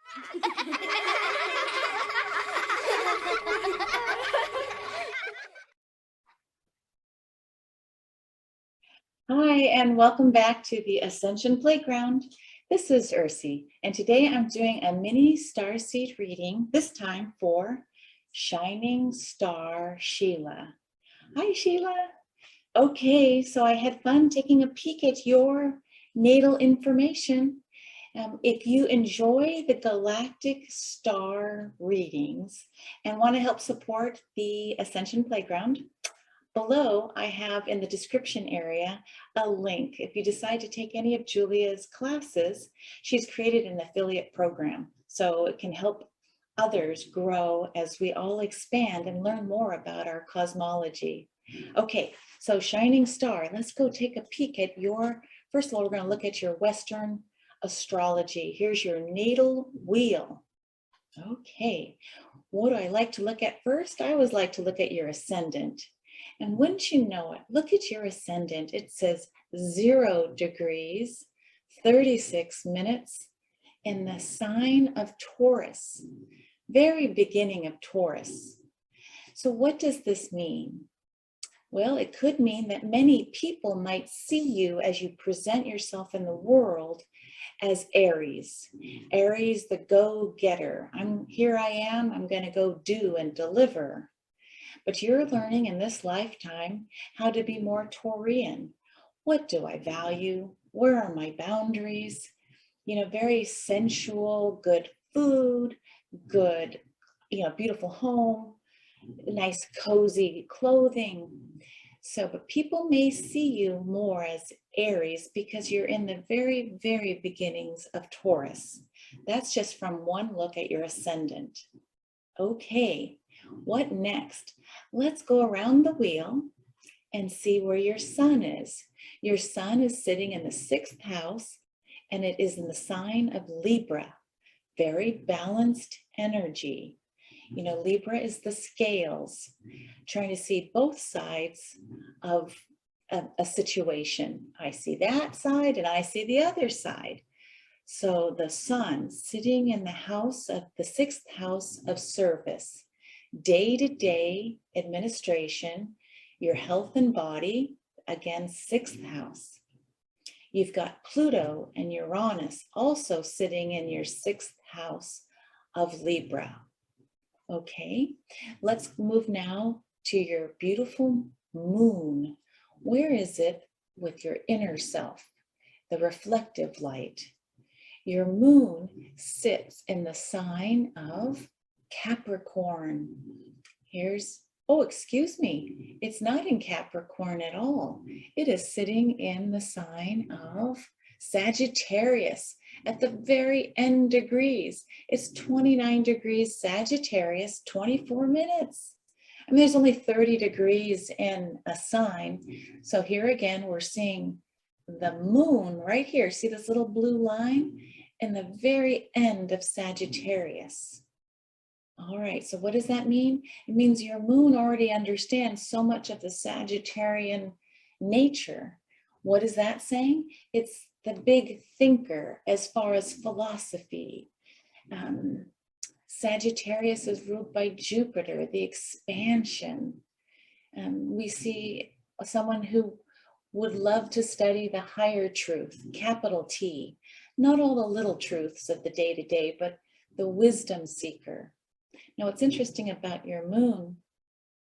Hi, and welcome back to the Ascension Playground. This is Ursie, and today I'm doing a mini starseed reading, this time for Shining Star Sheila. Hi, Sheila. Okay, so I had fun taking a peek at your natal information. If you enjoy the Galactic star readings and want to help support the Ascension Playground, below, I have in the description area a link. If you decide to take any of Julia's classes, she's created an affiliate program, so it can help others grow as we all expand and learn more about our cosmology. Okay, so shining star, let's go take a peek at your, first of all, we're going to look at your Western astrology. Here's your natal wheel. Okay, what do I like to look at first? I always like to look at your ascendant. And wouldn't you know it, look at your ascendant. It says 0 degrees, 36 minutes in the sign of Taurus, very beginning of Taurus. So what does this mean? Well, it could mean that many people might see you as you present yourself in the world as Aries. Aries, the go-getter. Here I am, I'm going to go do and deliver. But you're learning in this lifetime how to be more Taurian. What do I value? Where are my boundaries? You know, very sensual, good food, good, beautiful home, nice cozy clothing. So, but people may see you more as Aries because you're in the very, very beginnings of Taurus. That's just from one look at your ascendant. Okay, what next? Let's go around the wheel and see where your sun is. Your sun is sitting in the 6th house, and it is in the sign of Libra. Very balanced energy. You know, Libra is the scales, trying to see both sides of a situation. I see that side and I see the other side. So the sun sitting in the house of the 6th house of service, day-to-day administration, your health and body, again, 6th house. You've got Pluto and Uranus also sitting in your 6th house of Libra. Okay, let's move now to your beautiful moon. Where is it with your inner self, the reflective light? Your moon sits in the sign of Capricorn. Oh, excuse me, it's not in Capricorn at all. It is sitting in the sign of Sagittarius at the very end degrees. It's 29 degrees Sagittarius, 24 minutes. I mean, there's only 30 degrees in a sign. So here again, we're seeing the moon right here. See this little blue line? In the very end of Sagittarius. All right, so what does that mean? It means your moon already understands so much of the Sagittarian nature. What is that saying? It's the big thinker as far as philosophy. Sagittarius is ruled by Jupiter, the expansion. We see someone who would love to study the higher truth, capital T, not all the little truths of the day-to-day, but the wisdom seeker. Now, what's interesting about your moon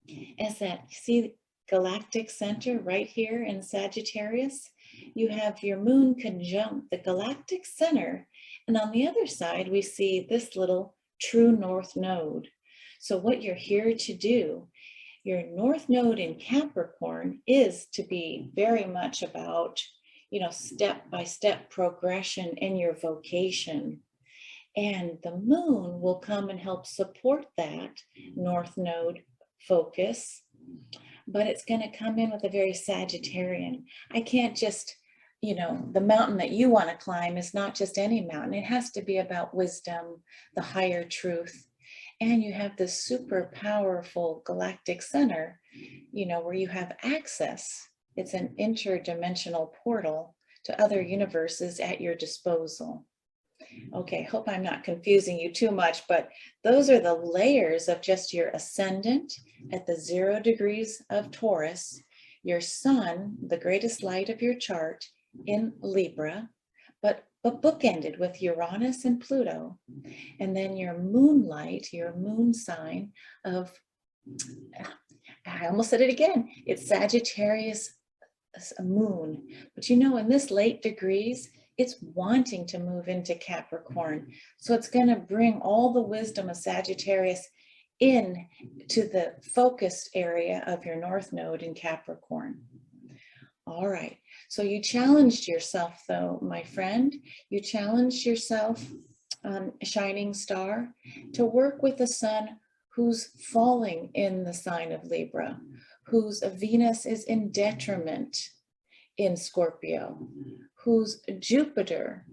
is that, see galactic center right here in Sagittarius? You have your moon conjunct the galactic center, and on the other side, we see this little true north node. So what you're here to do, your north node in Capricorn is to be very much about, step-by-step progression in your vocation. And the moon will come and help support that north node focus, but it's going to come in with a very Sagittarian. I can't just, the mountain that you want to climb is not just any mountain. It has to be about wisdom, the higher truth. And you have this super powerful galactic center, where you have access. It's an interdimensional portal to other universes at your disposal. Okay, hope I'm not confusing you too much, but those are the layers of just your ascendant at the 0 degrees of Taurus, your sun, the greatest light of your chart, in Libra, but bookended with Uranus and Pluto, and then your moonlight, your moon sign of, I almost said it again, it's Sagittarius moon. But you know, in this late degrees, it's wanting to move into Capricorn. So it's going to bring all the wisdom of Sagittarius in to the focused area of your North Node in Capricorn. All right. So you challenged yourself, though, my friend. You challenged yourself, shining star, to work with the sun who's falling in the sign of Libra, whose Venus is in detriment in Scorpio, whose Jupiter,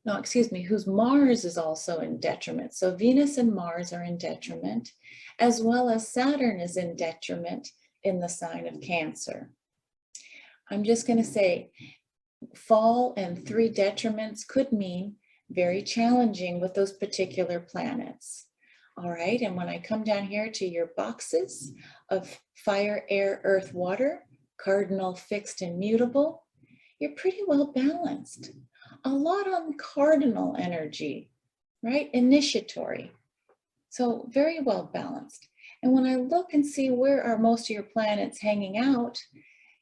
no, excuse me, whose Mars is also in detriment. So Venus and Mars are in detriment, as well as Saturn is in detriment in the sign of Cancer. I'm just going to say fall and 3 detriments could mean very challenging with those particular planets. All right, and when I come down here to your boxes of fire, air, earth, water, cardinal, fixed, and mutable, you're pretty well balanced. A lot on cardinal energy, right? Initiatory. So very well balanced. And when I look and see where are most of your planets hanging out,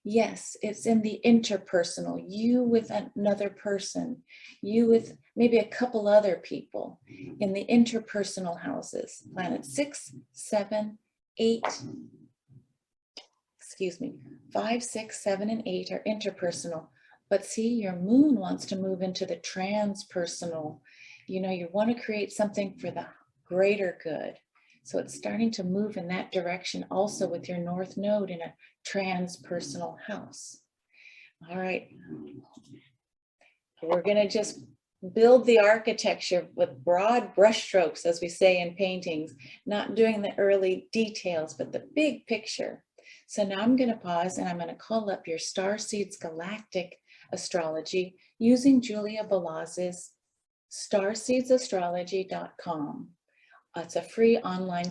yes, it's in the interpersonal, you with another person, you with maybe a couple other people in the interpersonal houses. Planet 6, 7, 8, excuse me, 5, 6, 7, and 8 are interpersonal. But see, your moon wants to move into the transpersonal. You know, you want to create something for the greater good. So it's starting to move in that direction also with your North Node in a transpersonal house. All right. We're going to just build the architecture with broad brushstrokes, as we say in paintings, not doing the early details, but the big picture. So now I'm going to pause and I'm going to call up your Starseeds Galactic Astrology using Julia Balaz's starseedsastrology.com. It's a free online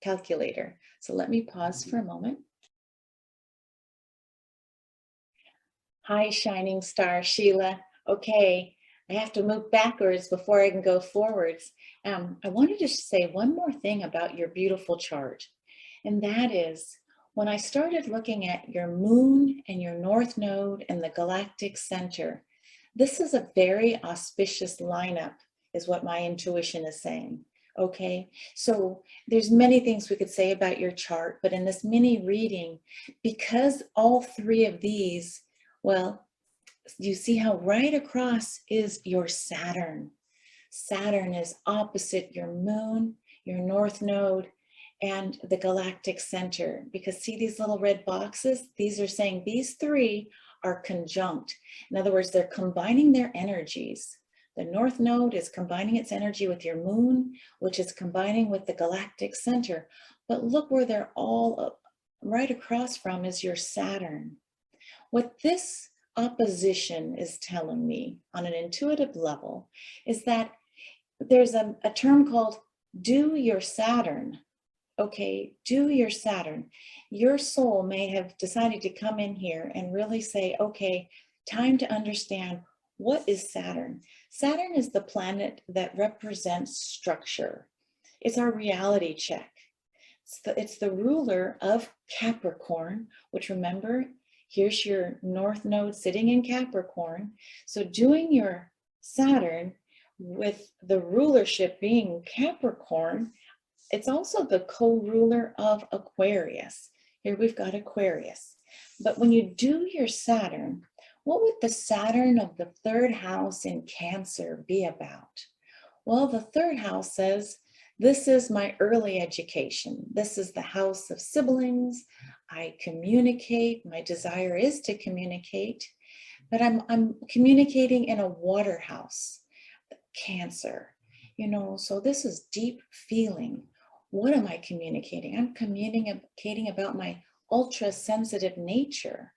calculator. So let me pause for a moment. Hi, shining star, Sheila. Okay, I have to move backwards before I can go forwards. I wanted to say one more thing about your beautiful chart. And that is, when I started looking at your moon and your North Node and the galactic center, this is a very auspicious lineup, is what my intuition is saying. Okay, so there's many things we could say about your chart, but in this mini reading, because all 3 of these, well, you see how right across is your Saturn. Saturn is opposite your moon, your North Node, and the galactic center. Because see these little red boxes? These are saying these 3 are conjunct. In other words, they're combining their energies. The North Node is combining its energy with your moon, which is combining with the galactic center. But look where they're all right across from is your Saturn. What this opposition is telling me on an intuitive level is that there's a term called do your Saturn. Okay, do your Saturn. Your soul may have decided to come in here and really say, okay, time to understand what is Saturn. Saturn is the planet that represents structure. It's our reality check. It's the ruler of Capricorn, which remember, here's your North Node sitting in Capricorn. So doing your Saturn with the rulership being Capricorn, it's also the co-ruler of Aquarius. Here we've got Aquarius. But when you do your Saturn, what would the Saturn of the 3rd house in Cancer be about? Well, the 3rd house says, this is my early education. This is the house of siblings. I communicate. My desire is to communicate, but I'm communicating in a water house, Cancer. You know, so this is deep feeling. What am I communicating? I'm communicating about my ultra sensitive nature.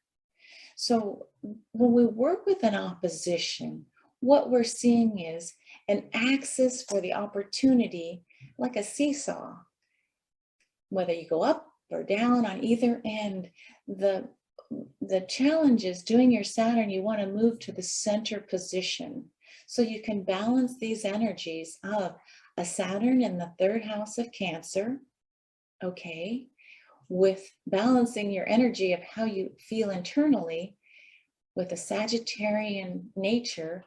So when we work with an opposition, what we're seeing is an axis for the opportunity, like a seesaw. Whether you go up or down on either end, the challenge is doing your Saturn, you want to move to the center position so you can balance these energies of a Saturn in the 3rd house of Cancer, okay, with balancing your energy of how you feel internally with a Sagittarian nature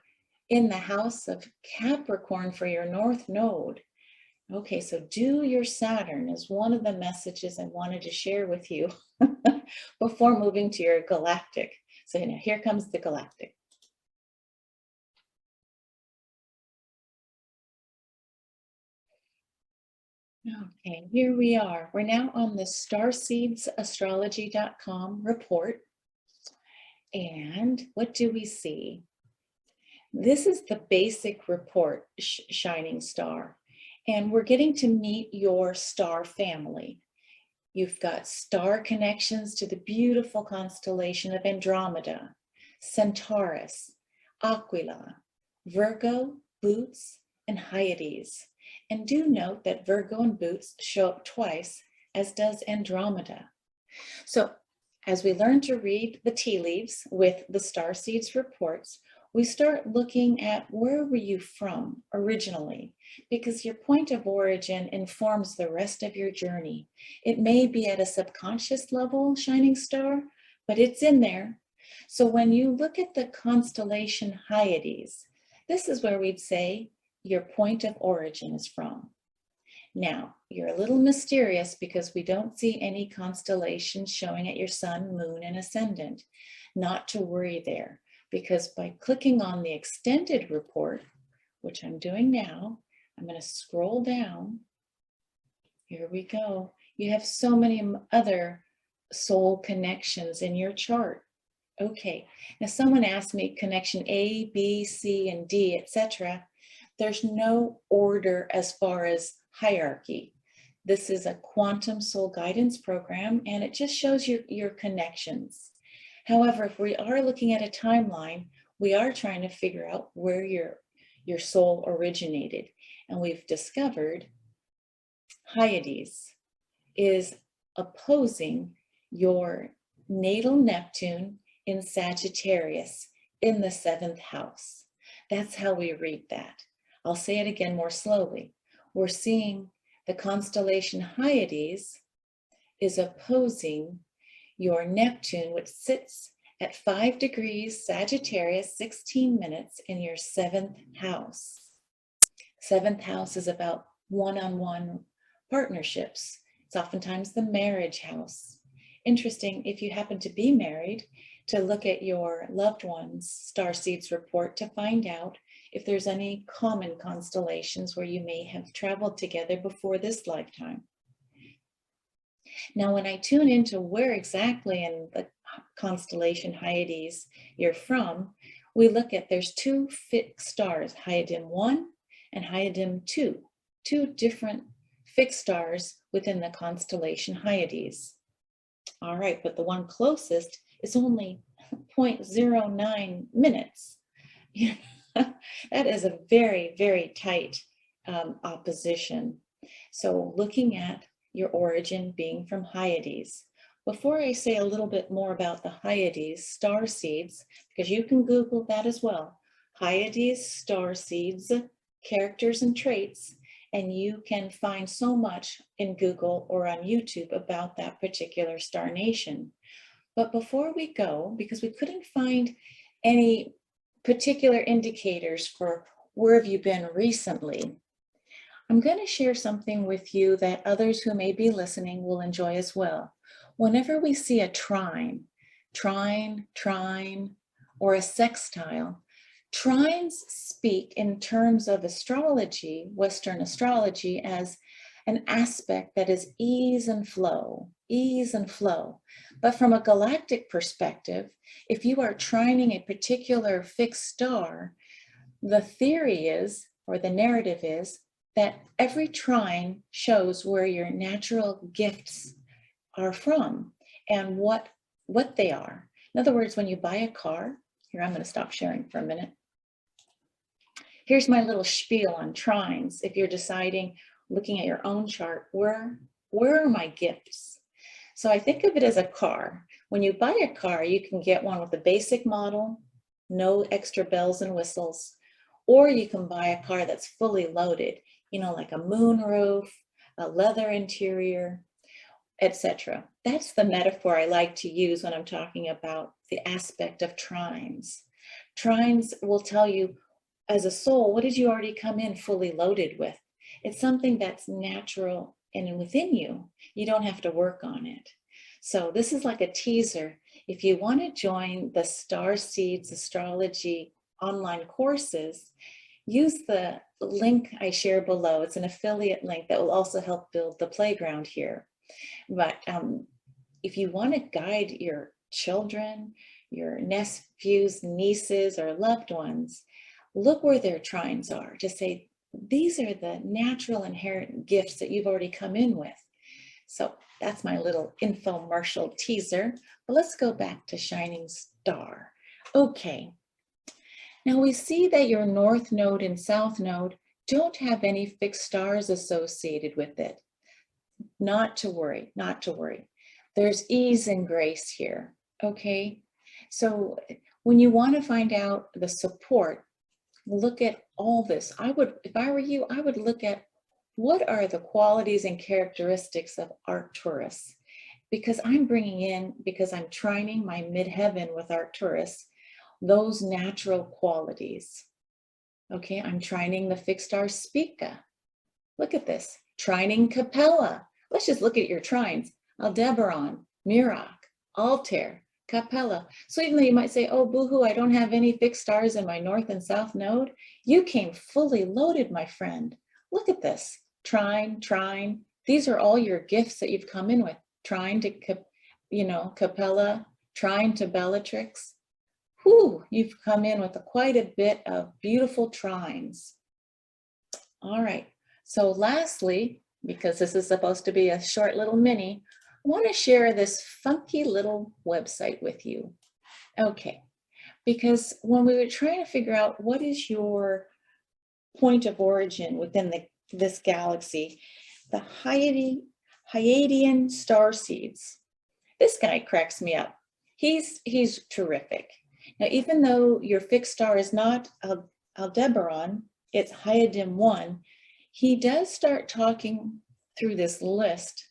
in the house of Capricorn for your North Node. Okay, so do your Saturn is one of the messages I wanted to share with you before moving to your galactic. So here comes the galactic. Okay, here we are. We're now on the starseedsastrology.com report. And what do we see? This is the basic report, Shining Star. And we're getting to meet your star family. You've got star connections to the beautiful constellation of Andromeda, Centaurus, Aquila, Virgo, Boots, and Hyades. And do note that Virgo and Boots show up twice, as does Andromeda. So as we learn to read the tea leaves with the Starseeds reports, we start looking at where were you from originally, because your point of origin informs the rest of your journey. It may be at a subconscious level, Shining Star, but it's in there. So when you look at the constellation Hyades, this is where we'd say your point of origin is from. Now, you're a little mysterious because we don't see any constellations showing at your sun, moon, and ascendant. Not to worry there, because by clicking on the extended report, which I'm doing now, I'm going to scroll down. Here we go. You have so many other soul connections in your chart. Okay, now someone asked me connection A, B, C, and D, etc. There's no order as far as hierarchy. This is a quantum soul guidance program, and it just shows you your connections. However, if we are looking at a timeline, we are trying to figure out where your soul originated. And we've discovered Hyades is opposing your natal Neptune in Sagittarius in the 7th house. That's how we read that. I'll say it again more slowly. We're seeing the constellation Hyades is opposing your Neptune, which sits at 5 degrees Sagittarius, 16 minutes in your 7th house. 7th house is about one-on-one partnerships. It's oftentimes the marriage house. Interesting, if you happen to be married, to look at your loved one's Starseeds report to find out if there's any common constellations where you may have traveled together before this lifetime. Now, when I tune into where exactly in the constellation Hyades you're from, we look at there's 2 fixed stars, Hyadin 1 and Hyadin 2, 2 different fixed stars within the constellation Hyades. All right, but the one closest is only 0.09 minutes. That is a very, very tight opposition. So looking at your origin being from Hyades. Before I say a little bit more about the Hyades star seeds, because you can Google that as well, Hyades star seeds, characters and traits, and you can find so much in Google or on YouTube about that particular star nation. But before we go, because we couldn't find any particular indicators for where have you been recently, I'm going to share something with you that others who may be listening will enjoy as well. Whenever we see a trine, or a sextile, trines speak in terms of astrology, Western astrology, as an aspect that is ease and flow. But from a galactic perspective, if you are trining a particular fixed star, the theory is, or the narrative is, that every trine shows where your natural gifts are from and what they are. In other words, when you buy a car, here, I'm going to stop sharing for a minute. Here's my little spiel on trines. If you're deciding, looking at your own chart, where are my gifts? So I think of it as a car. When you buy a car, you can get one with a basic model, no extra bells and whistles, or you can buy a car that's fully loaded, you know, like a moonroof, a leather interior, etc. That's the metaphor I like to use when I'm talking about the aspect of trines. Trines will tell you, as a soul, what did you already come in fully loaded with? It's something that's natural and within you. You don't have to work on it. So this is like a teaser. If you want to join the Starseeds Astrology online courses, use the link I share below. It's an affiliate link that will also help build the playground here. But if you want to guide your children, your nephews, nieces, or loved ones, look where their trines are. Just say, these are the natural inherent gifts that you've already come in with. So that's my little infomercial teaser. But let's go back to Shining Star. Okay. Now we see that your North Node and South Node don't have any fixed stars associated with it. Not to worry, not to worry. There's ease and grace here, okay? So when you want to find out the support, look at all this. If I were you, I would look at what are the qualities and characteristics of Arcturus, because I'm bringing in, because I'm trining my midheaven with Arcturus, those natural qualities. Okay, I'm trining the fixed star Spica. Look at this, trining Capella. Let's just look at your trines. Aldebaran, Mirach, Altair, Capella. So even though you might say, oh, boohoo, I don't have any fixed stars in my North and South node, you came fully loaded, my friend. Look at this, trine, trine. These are all your gifts that you've come in with. Trine to, Capella, trine to Bellatrix. Whew, you've come in with quite a bit of beautiful trines. All right, so lastly, because this is supposed to be a short little mini, I want to share this funky little website with you. Okay, because when we were trying to figure out what is your point of origin within this galaxy, the Hyadian Starseeds, this guy cracks me up. He's terrific. Now, even though your fixed star is not Aldebaran, it's Hyadian 1, he does start talking through this list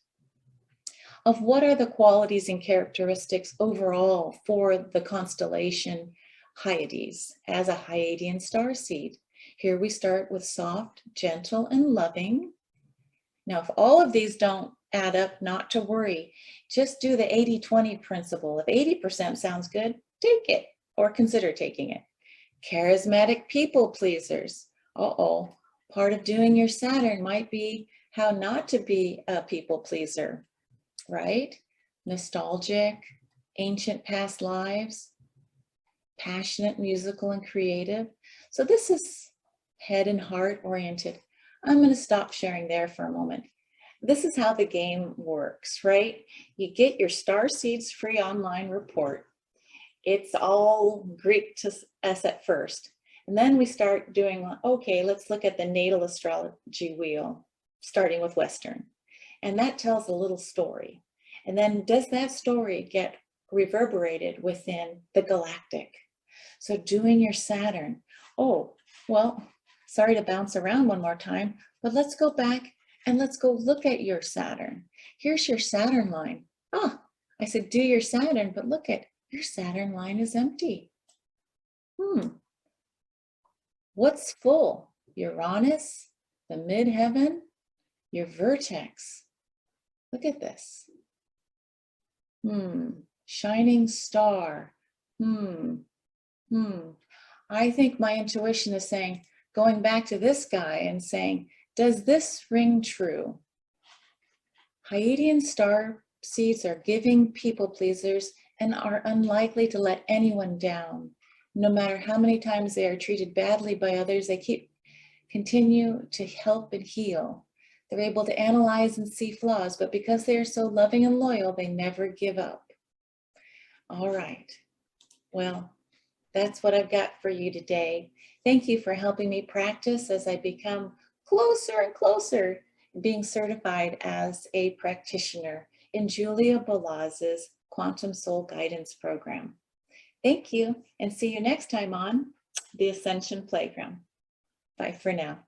of what are the qualities and characteristics overall for the constellation Hyades as a Hyadian starseed. Here we start with soft, gentle, and loving. Now, if all of these don't add up, not to worry. Just do the 80-20 principle. If 80% sounds good, take it or consider taking it. Charismatic people pleasers. Uh-oh. Part of doing your Saturn might be how not to be a people pleaser, right? Nostalgic, ancient past lives, passionate, musical, and creative. So this is head and heart oriented. I'm going to stop sharing there for a moment. This is how the game works, right? You get your Starseeds free online report. It's all Greek to us at first. And then we start doing, okay, let's look at the natal astrology wheel, starting with Western. And that tells a little story. And then does that story get reverberated within the galactic? So doing your Saturn. Oh, well, sorry to bounce around one more time, but let's go back and let's go look at your Saturn. Here's your Saturn line. Oh, I said do your Saturn, but look at your Saturn line is empty. What's full? Uranus, the midheaven, your vertex. Look at this. Shining star. I think my intuition is saying, going back to this guy and saying, does this ring true? Hyadian star seeds are giving people pleasers and are unlikely to let anyone down. No matter how many times they are treated badly by others, they continue to help and heal. They're able to analyze and see flaws, but because they are so loving and loyal, they never give up. All right. Well, that's what I've got for you today. Thank you for helping me practice as I become closer and closer being certified as a practitioner in Julia Balaz's Quantum Soul Guidance Program. Thank you, and see you next time on the Ascension Playground. Bye for now.